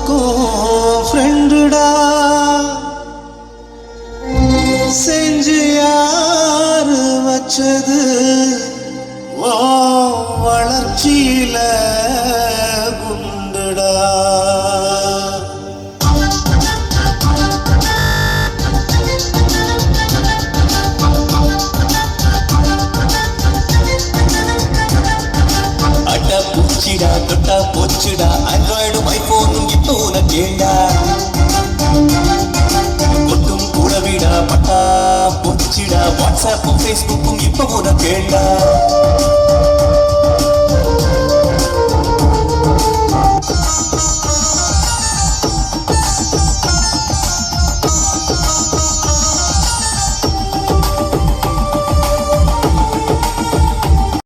உனக்கும் ஃப்ரெண்டுடா செஞ்சு யாரு வச்சது ஓ வளர்ச்சியில குண்டுடா பூச்சிடா தொட்டா போச்சுடா ஆண்ட்ராய்டும் ஐபோனும் இப்போ உனக்கேண்டா கொட்டும் கூடவிடா பட்டா போச்சுடா வாட்ஸ்அப்பும் ஃபேஸ்புக்கும் இப்போ உனக்கேண்டா